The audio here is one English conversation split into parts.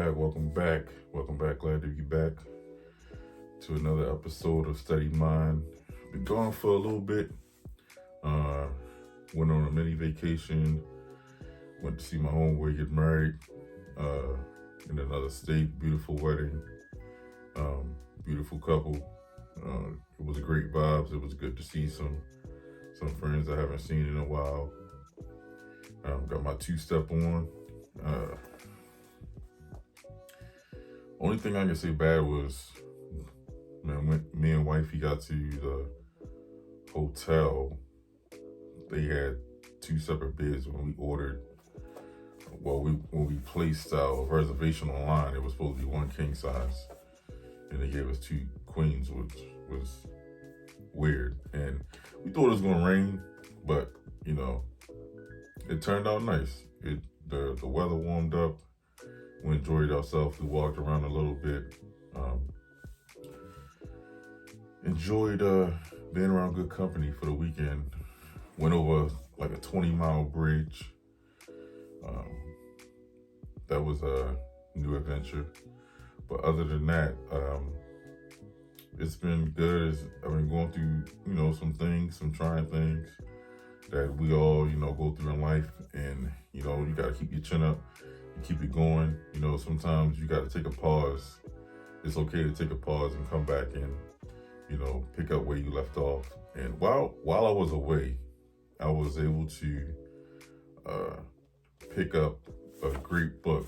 Welcome back. Glad to be back to another episode of Steady Mind. Been gone for a little bit. Went on a mini vacation. Went to see my homeboy get married in another state. Beautiful wedding. Beautiful couple. It was great vibes. It was good to see some friends I haven't seen in a while. Got my two-step on. Only thing I can say bad was, man, when me and wifey got to the hotel, they had two separate beds when we ordered. Well, when we placed our reservation online, it was supposed to be one king size, and they gave us two queens, which was weird. And we thought it was gonna rain, but it turned out nice. The weather warmed up. We enjoyed ourselves. We walked around a little bit. Enjoyed being around good company for the weekend. Went over like a 20-mile bridge. That was a new adventure. But other than that, it's been good. I've been going through, some things, some trying things that we all, go through in life. And, you got to keep your chin up. Keep it going. Sometimes you got to take a pause. It's okay to take a pause and come back and, pick up where you left off. And while I was away, I was able to pick up a great book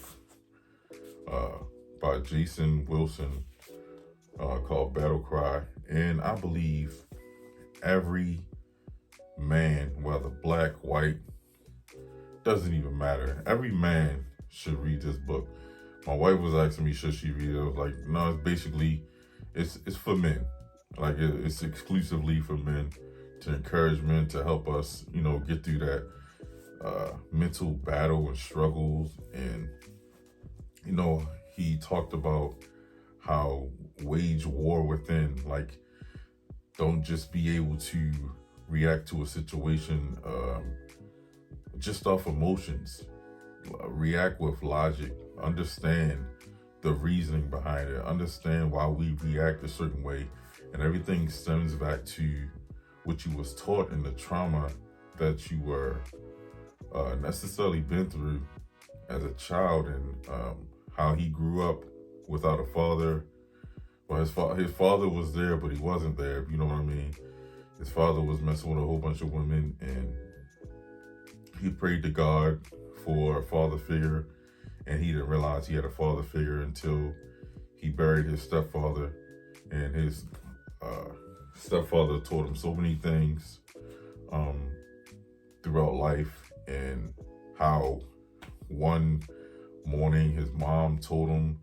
by Jason Wilson called Battle Cry. And I believe every man, whether black, white, doesn't even matter. Every man should read this book. My wife was asking me, should she read it? I was like, no, it's for men. Like it's exclusively for men, to encourage men, to help us, get through that mental battle and struggles. And, he talked about how wage war within, like, don't just be able to react to a situation just off emotions. React with logic, understand the reasoning behind it, understand why we react a certain way, and everything stems back to what you was taught in the trauma that you were necessarily been through as a child, and how he grew up without a father. Well, his father was there, but he wasn't there, if you know what I mean. His father was messing with a whole bunch of women, and he prayed to God for a father figure, and he didn't realize he had a father figure until he buried his stepfather. And his stepfather taught him so many things throughout life, and how one morning his mom told him,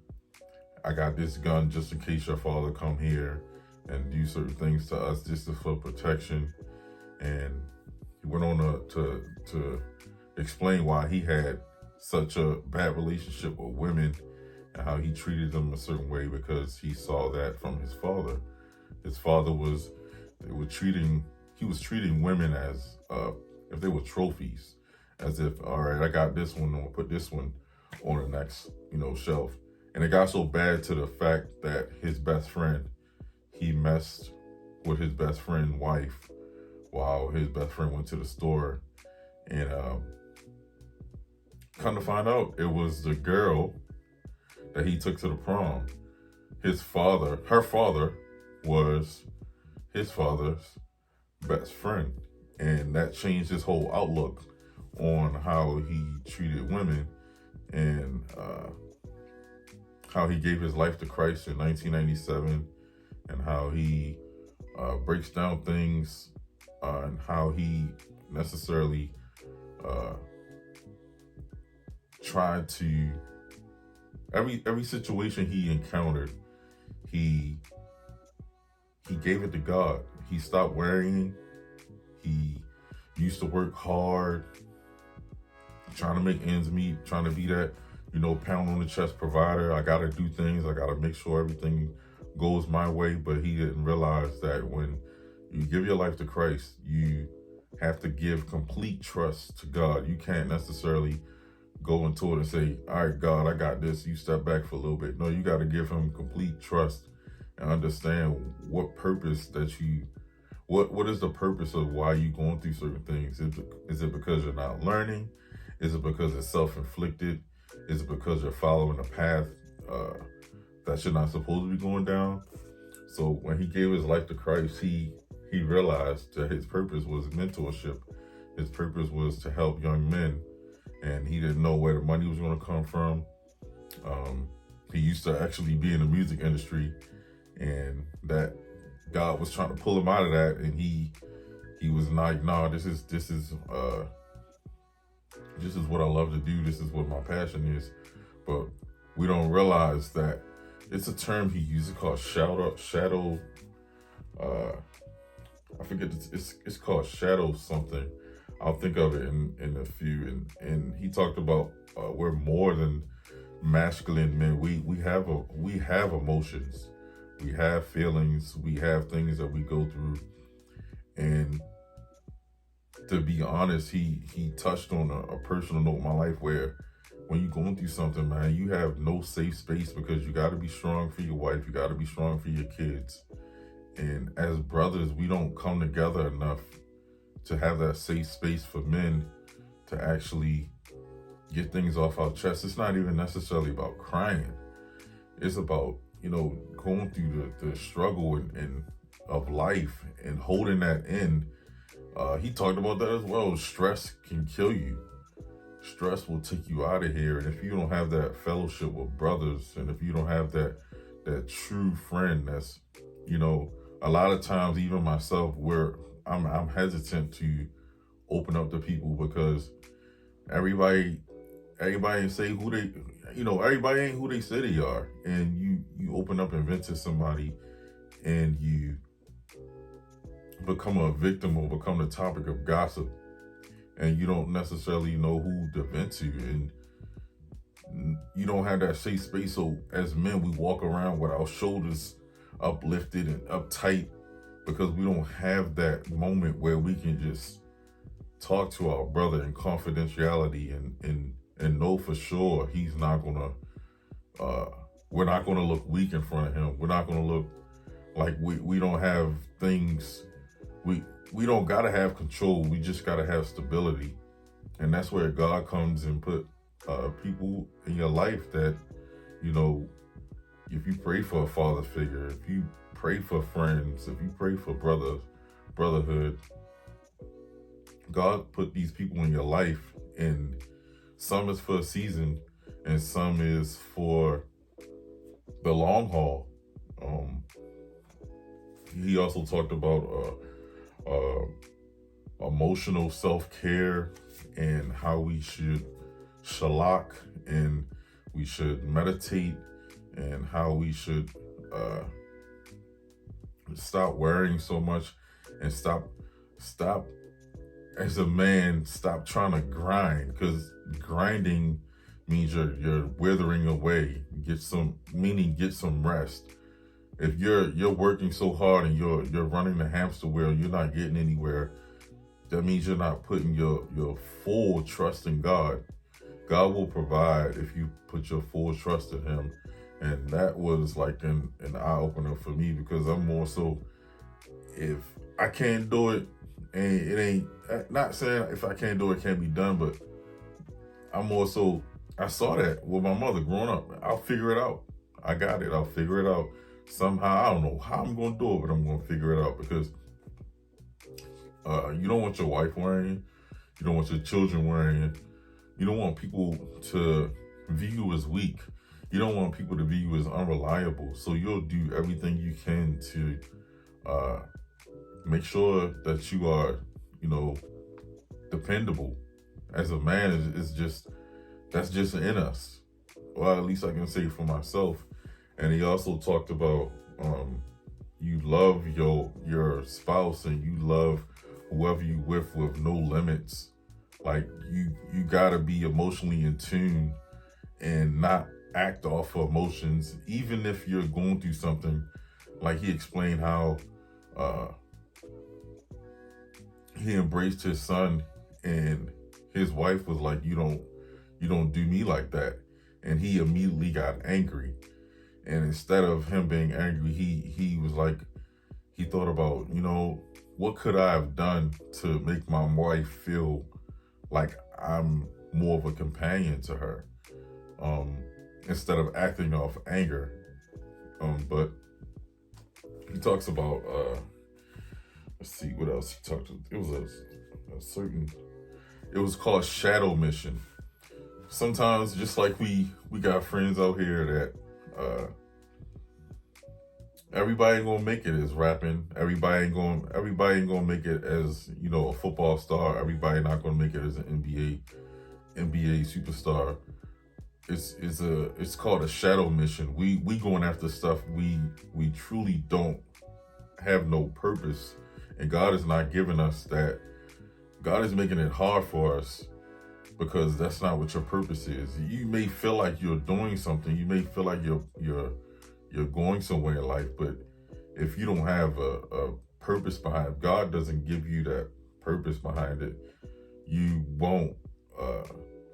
I got this gun just in case your father come here and do certain things to us just for protection. And he went on to explain why he had such a bad relationship with women, and how he treated them a certain way because he saw that from his father. His father was treating women as if they were trophies, as if, all right, I got this one, I'm gonna put this one on the next, shelf. And it got so bad to the fact that his best friend, he messed with his best friend's wife while his best friend went to the store. And come to find out, it was the girl that he took to the prom. Her father was his father's best friend. And that changed his whole outlook on how he treated women, and how he gave his life to Christ in 1997, and how he breaks down things, and how he necessarily tried to, every situation he encountered, he gave it to God. He stopped worrying. He used to work hard, trying to make ends meet, trying to be that, pound on the chest provider. I got to do things. I got to make sure everything goes my way. But he didn't realize that when you give your life to Christ, you have to give complete trust to God. You can't necessarily go into it and say, all right, God, I got this. You step back for a little bit. No, you got to give him complete trust and understand what purpose that you, what is the purpose of why you going through certain things? Is it because you're not learning? Is it because it's self-inflicted? Is it because you're following a path that you're not supposed to be going down? So when he gave his life to Christ, he realized that his purpose was mentorship. His purpose was to help young men, and he didn't know where the money was going to come from. He used to actually be in the music industry, and that God was trying to pull him out of that, and he was like, "Nah, this is what I love to do. This is what my passion is." But we don't realize that it's a term he uses called shadow. I forget. It's called shadow something. I'll think of it in a few. And he talked about we're more than masculine men. We have emotions. We have feelings. We have things that we go through. And to be honest, he touched on a personal note in my life where when you're going through something, man, you have no safe space because you got to be strong for your wife. You got to be strong for your kids. And as brothers, we don't come together enough to have that safe space for men to actually get things off our chest. It's not even necessarily about crying. It's about, going through the struggle and of life and holding that in. He talked about that as well. Stress can kill you. Stress will take you out of here. And if you don't have that fellowship with brothers, and if you don't have that true friend, that's, a lot of times, even myself, I'm hesitant to open up to people because everybody say who they, everybody ain't who they say they are. And you open up and vent to somebody, and you become a victim or become the topic of gossip, and you don't necessarily know who to vent to, and you don't have that safe space. So as men, we walk around with our shoulders uplifted and uptight because we don't have that moment where we can just talk to our brother in confidentiality and know for sure he's not gonna we're not gonna look weak in front of him. We're not gonna look like we don't have things. We don't gotta have control. We just gotta have stability. And that's where God comes and put people in your life that, if you pray for a father figure, if you pray for friends, if you pray for brotherhood, God put these people in your life, and some is for a season and some is for the long haul. He also talked about emotional self-care and how we should shalak and we should meditate and how we should stop worrying so much and stop as a man, stop trying to grind, because grinding means you're withering away. Get some rest. If you're working so hard and you're running the hamster wheel, you're not getting anywhere. That means you're not putting your full trust in God. God will provide if you put your full trust in him. And that was like an eye-opener for me, because I'm more so, if I can't do it, and it ain't, not saying if I can't do it, it can't be done, but I'm more so, I saw that with my mother growing up. I'll figure it out. I got it. I'll figure it out. Somehow, I don't know how I'm going to do it, but I'm going to figure it out, because you don't want your wife worrying. You don't want your children worrying. You don't want people to view you as weak. You don't want people to view you as unreliable. So you'll do everything you can to make sure that you are, dependable. As a man, that's just in us. Well, at least I can say for myself. And he also talked about you love your spouse and you love whoever you with no limits. Like you gotta be emotionally in tune and not act off of emotions, even if you're going through something. Like he explained how he embraced his son, and his wife was like, you You don't do me like that. And he immediately got angry. And instead of him being angry, he was like, he thought about, what could I have done to make my wife feel like I'm more of a companion to her, instead of acting off anger. But he talks about, let's see what else he talked about. It was it was called shadow mission. Sometimes, just like we got friends out here that everybody ain't gonna make it as rapping. Everybody ain't gonna make it as, a football star. Everybody not gonna make it as an NBA superstar. It's called a shadow mission. We going after stuff we truly don't have no purpose, and God is not giving us that. God is making it hard for us, because that's not what your purpose is. You may feel like you're doing something. You may feel like you're going somewhere in life, but if you don't have a purpose behind it, God doesn't give you that purpose behind it, you won't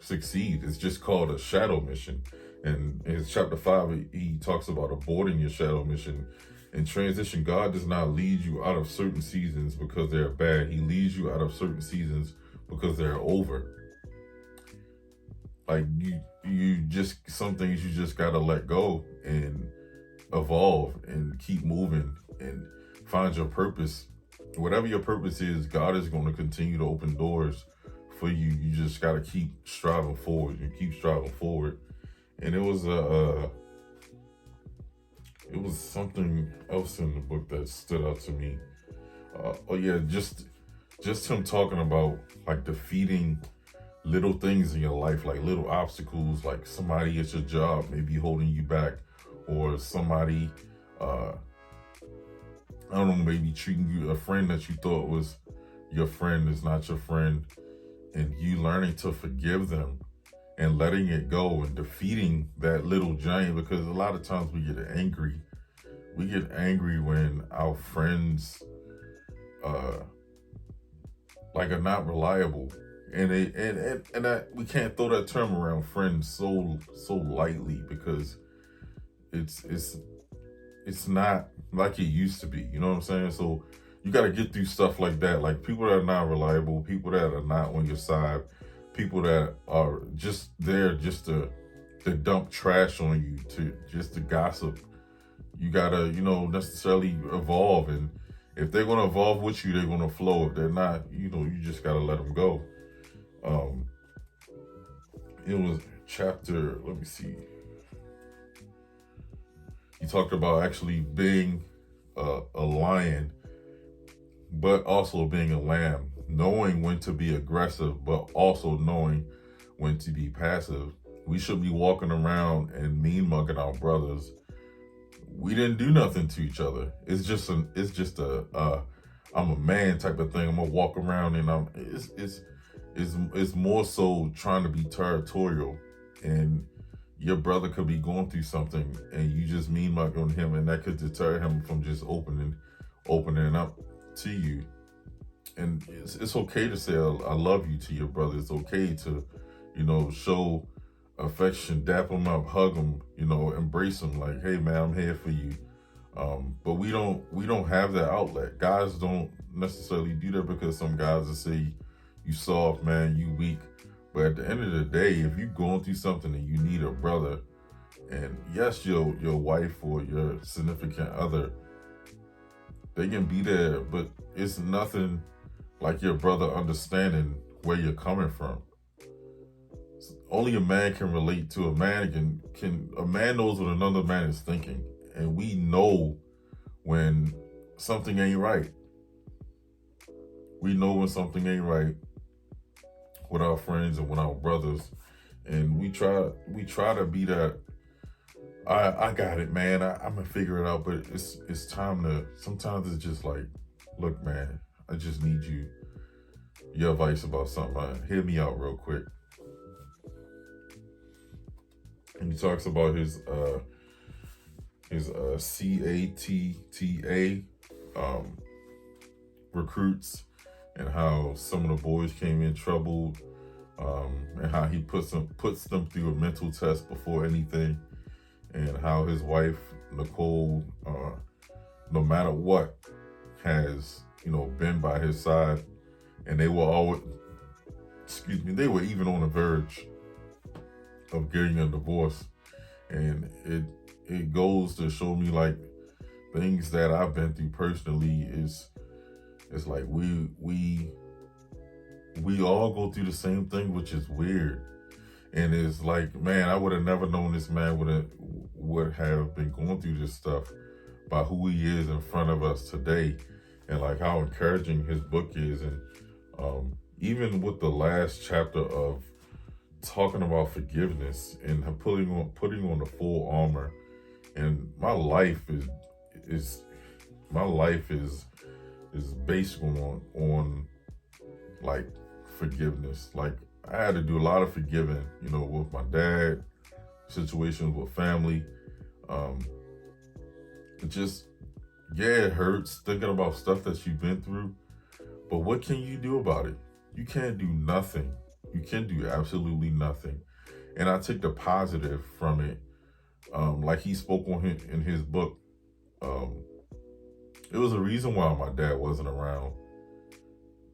succeed. It's just called a shadow mission. And in chapter 5, he talks about aborting your shadow mission. In transition, God does not lead you out of certain seasons because they're bad. He leads you out of certain seasons because they're over. Like some things you just gotta let go and evolve and keep moving and find your purpose. Whatever your purpose is, God is going to continue to open doors for you. You just gotta keep striving forward and keep striving forward. And it was something else in the book that stood out to me. Just him talking about like defeating little things in your life, like little obstacles, like somebody at your job may be holding you back, or somebody, I don't know, maybe treating you, a friend that you thought was your friend is not your friend, and you learning to forgive them and letting it go and defeating that little giant. Because a lot of times we get angry. We get angry when our friends are not reliable. And we can't throw that term around, friends, so lightly, because it's not like it used to be. You know what I'm saying? So you got to get through stuff like that, like people that are not reliable, people that are not on your side, people that are just there just to dump trash on you, to gossip. You gotta, necessarily evolve, and if they're gonna evolve with you, they're gonna flow. If they're not, you just gotta let them go. It was chapter, let me see. He talked about actually being a lion, but also being a lamb, knowing when to be aggressive, but also knowing when to be passive. We should be walking around and mean mugging our brothers. We didn't do nothing to each other. It's just a I'm a man type of thing. I'm gonna walk around and it's more so trying to be territorial, and your brother could be going through something and you just mean mug on him, and that could deter him from just opening up to you. And it's okay to say I love you to your brother. It's okay to, show affection, dap him up, hug him, embrace him, like, hey man, I'm here for you. But we don't have that outlet. Guys don't necessarily do that, because some guys will say you soft, man, you weak. But at the end of the day, if you're going through something and you need a brother, and yes, your wife or your significant other, they can be there, but it's nothing like your brother understanding where you're coming from. Only a man can relate to a man. A man knows what another man is thinking, and we know when something ain't right. We know when something ain't right with our friends and with our brothers, and we try to be that. I got it, man. I'm gonna figure it out. But it's time to. Sometimes it's just like, look, man, I just need your advice about something. Hear me out real quick. And he talks about his CATTA recruits, and how some of the boys came in troubled, and how he puts them through a mental test before anything, and how his wife Nicole, no matter what, has been by his side, and they were always, they were even on the verge of getting a divorce, and it goes to show me like things that I've been through personally is like we all go through the same thing, which is weird. And it's like, man, I would have never known this man would have been going through this stuff by who he is in front of us today, and like how encouraging his book is. And even with the last chapter of talking about forgiveness and putting on the full armor, and my life is based on like forgiveness. Like, I had to do a lot of forgiving, with my dad, situations with family. It hurts thinking about stuff that you've been through, but what can you do about it? You can't do nothing. You can do absolutely nothing. And I take the positive from it. Like he spoke on in his book, it was a reason why my dad wasn't around.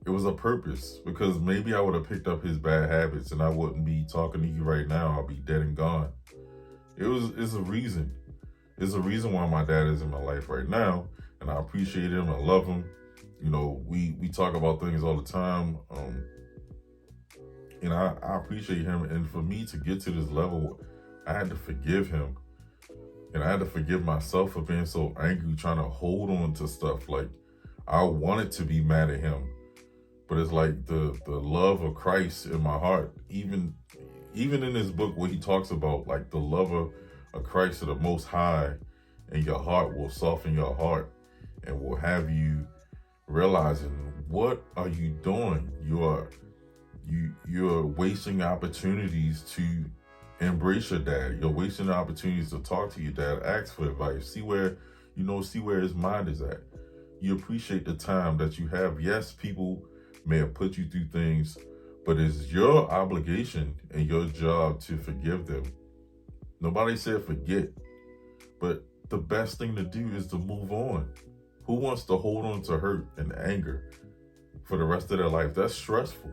It was a purpose, because maybe I would have picked up his bad habits and I wouldn't be talking to you right now. I'll be dead and gone. It's a reason. It's a reason why my dad is in my life right now, and I appreciate him. I love him. We talk about things all the time. And I appreciate him. And for me to get to this level, I had to forgive him. And I had to forgive myself for being so angry, trying to hold on to stuff. Like, I wanted to be mad at him, but it's like the love of Christ in my heart. Even in his book where he talks about like the love of Christ of the Most High, and your heart will soften your heart and will have you realizing, what are you doing? You're wasting opportunities to embrace your dad. You're wasting opportunities to talk to your dad, ask for advice, see where his mind is at. You appreciate the time that you have. Yes, people may have put you through things, but it's your obligation and your job to forgive them. Nobody said forget, but the best thing to do is to move on. Who wants to hold on to hurt and anger for the rest of their life? That's stressful.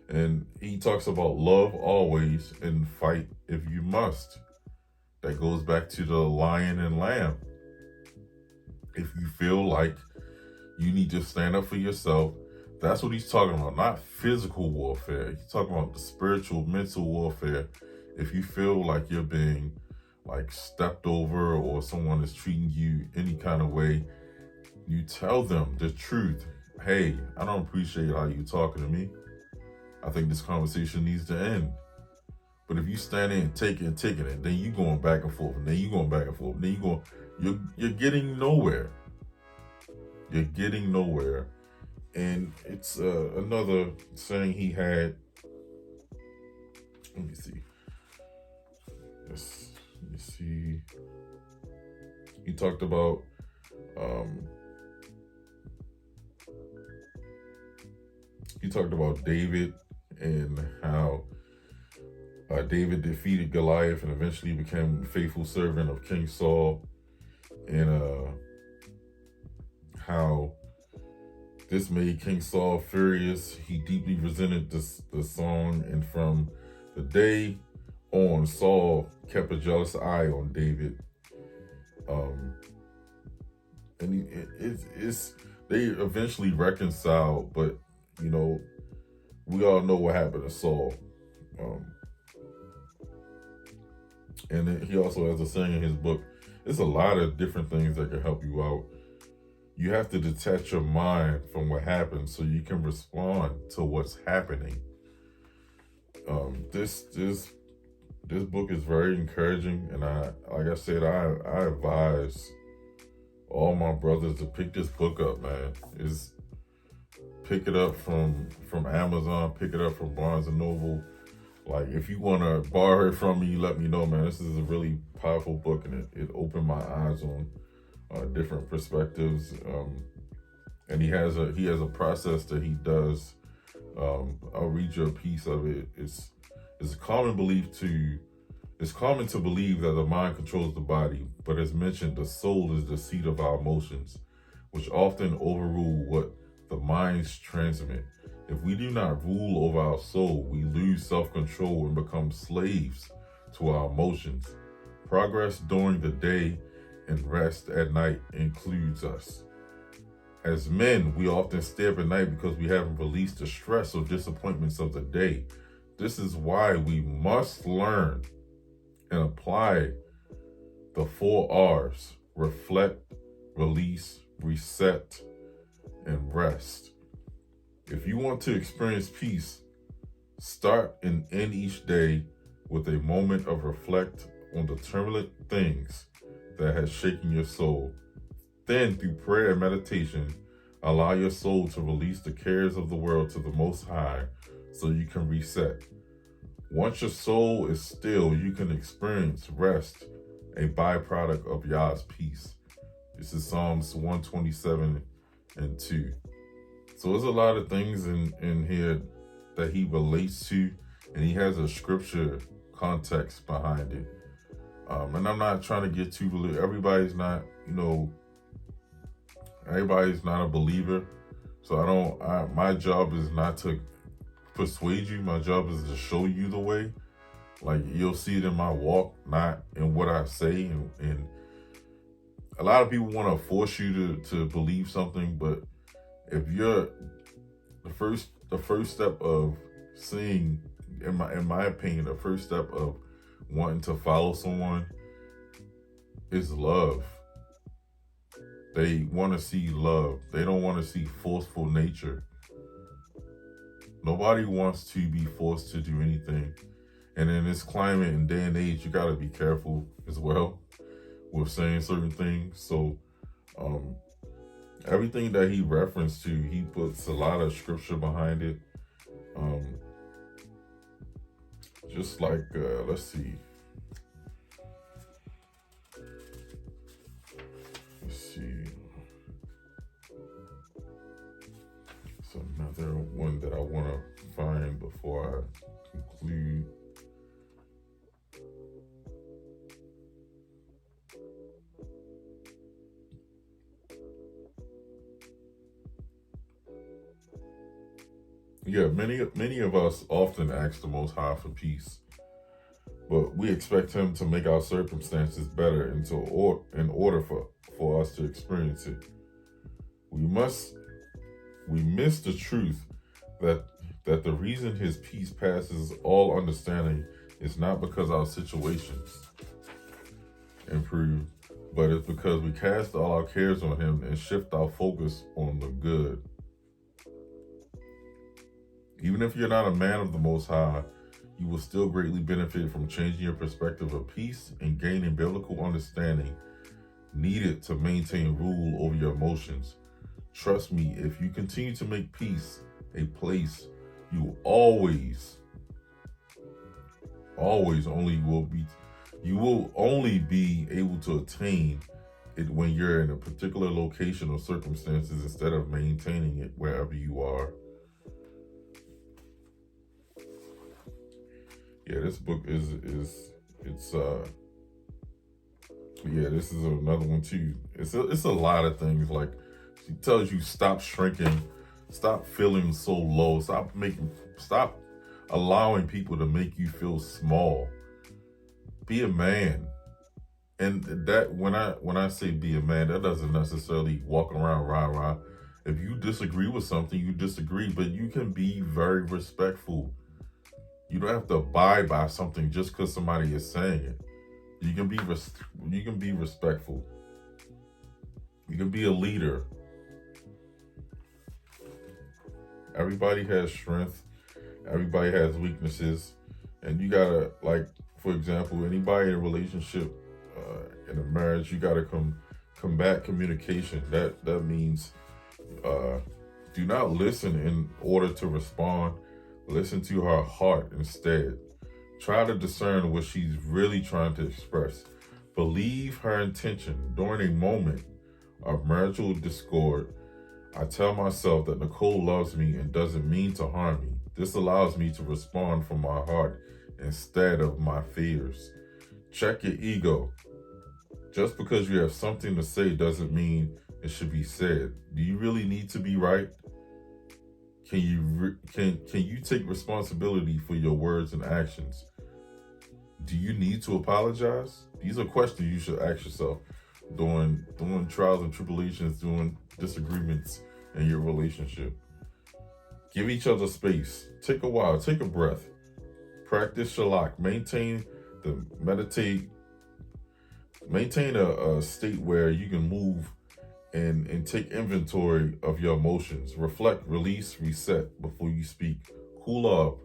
And he talks about love always and fight if you must. That goes back to the lion and lamb. If you feel like you need to stand up for yourself, that's what he's talking about, not physical warfare. He's talking about the spiritual, mental warfare. If you feel like you're being like stepped over, or someone is treating you any kind of way, you tell them the truth. Hey, I don't appreciate how you're talking to me. I think this conversation needs to end. But if you stand in and taking it, then you going back and forth, and then you going back and forth, and then you're getting nowhere. You're getting nowhere. And it's another saying he had. Let me see. Let me see. He talked about David, and how David defeated Goliath and eventually became a faithful servant of King Saul, and how this made King Saul furious. He deeply resented the song, and from the day on, Saul kept a jealous eye on David. And they eventually reconciled, but we all know what happened to Saul. And then he also has a saying in his book, there's a lot of different things that can help you out. You have to detach your mind from what happened so you can respond to what's happening. This book is very encouraging, and I advise all my brothers to pick this book up, man. Pick it up from Amazon, pick it up from Barnes and Noble. Like, if you want to borrow it from me, let me know, man. This is a really powerful book, and it opened my eyes on different perspectives. And he has a process that he does I'll read you a piece of it. It's common it's common to believe that the mind controls the body, but as mentioned, the soul is the seat of our emotions, which often overrule what the minds transmit. If we do not rule over our soul, we lose self-control and become slaves to our emotions. Progress during the day and rest at night includes us. As men, we often stay up at night because we haven't released the stress or disappointments of the day. This is why we must learn and apply the 4 R's: reflect, release, reset, and rest. If you want to experience peace, start and end each day with a moment of reflect on the turbulent things that has shaken your soul. Then, through prayer and meditation, allow your soul to release the cares of the world to the Most High so you can reset. Once your soul is still, you can experience rest, a byproduct of Yah's peace. This is Psalms 127 and 2. So there's a lot of things in here that he relates to, and he has a scripture context behind it. And I'm not trying to get too religious. Everybody's not a believer. So my job is not to persuade you. My job is to show you the way. Like, you'll see it in my walk, not in what I say. And a lot of people want to force you to believe something, but if you're the first step of seeing, in my opinion, the first step of wanting to follow someone is love. They want to see love. They don't want to see forceful nature. Nobody wants to be forced to do anything. And in this climate and day and age, you got to be careful as well with saying certain things. So everything that he referenced to, he puts a lot of scripture behind it. Just like, let's see. It's another one that I want to find before I conclude. Yeah, many of us often ask the Most High for peace, but we expect Him to make our circumstances better in order for us to experience it. We miss the truth that the reason His peace passes all understanding is not because our situations improve, but it's because we cast all our cares on Him and shift our focus on the good. Even if you're not a man of the Most High, you will still greatly benefit from changing your perspective of peace and gaining biblical understanding needed to maintain rule over your emotions. Trust me, if you continue to make peace a place you you will only be able to attain it when you're in a particular location or circumstances instead of maintaining it wherever you are. Yeah, this book this is another one too. It's a lot of things. Like, she tells you, stop shrinking, stop feeling so low, stop allowing people to make you feel small. Be a man. And that when I say be a man, that doesn't necessarily walk around rah-rah. If you disagree with something, you disagree, but you can be very respectful. You don't have to abide by something just because somebody is saying it. You can be respectful. You can be a leader. Everybody has strength. Everybody has weaknesses. And you gotta, like, for example, anybody in a relationship, in a marriage, you gotta combat communication. That means do not listen in order to respond. Listen to her heart instead. Try to discern what she's really trying to express. Believe her intention. During a moment of marital discord, I tell myself that Nicole loves me and doesn't mean to harm me. This allows me to respond from my heart instead of my fears. Check your ego. Just because you have something to say doesn't mean it should be said. Do you really need to be right? Can you take responsibility for your words and actions? Do you need to apologize? These are questions you should ask yourself during trials and tribulations, during disagreements in your relationship. Give each other space. Take a while. Take a breath. Practice shalak. Maintain a state where you can move and take inventory of your emotions. Reflect, release, reset before you speak. Cool off.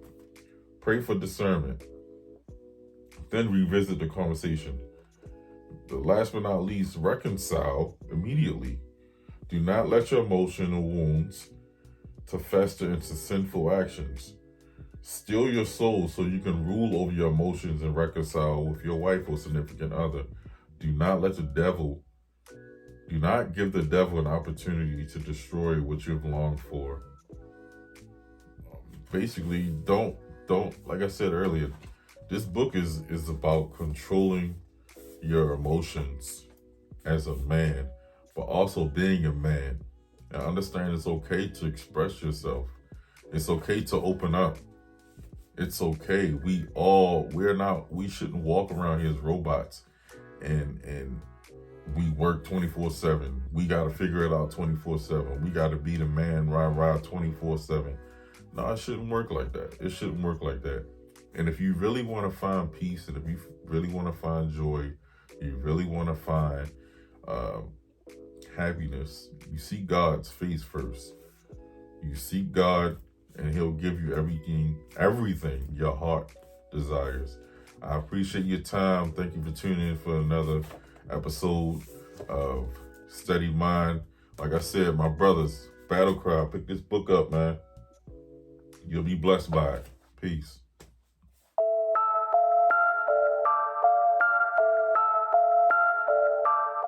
Pray for discernment. Then revisit the conversation. The last but not least, reconcile immediately. Do not let your emotional wounds to fester into sinful actions. Still your soul so you can rule over your emotions and reconcile with your wife or significant other. Do not give the devil an opportunity to destroy what you've longed for. Basically, don't, like I said earlier, this book is about controlling your emotions as a man, but also being a man. And understand it's okay to express yourself. It's okay to open up. It's okay. We shouldn't walk around here as robots and we work 24/7. We got to figure it out 24/7. We got to be the man, rah 24/7. No, it shouldn't work like that. It shouldn't work like that. And if you really want to find peace, and if you really want to find joy, you really want to find happiness, you seek God's face first. You seek God, and He'll give you everything your heart desires. I appreciate your time. Thank you for tuning in for another episode of Steady Mind. Like I said, my brothers, Battle Cry, pick this book up, man. You'll be blessed by it. Peace.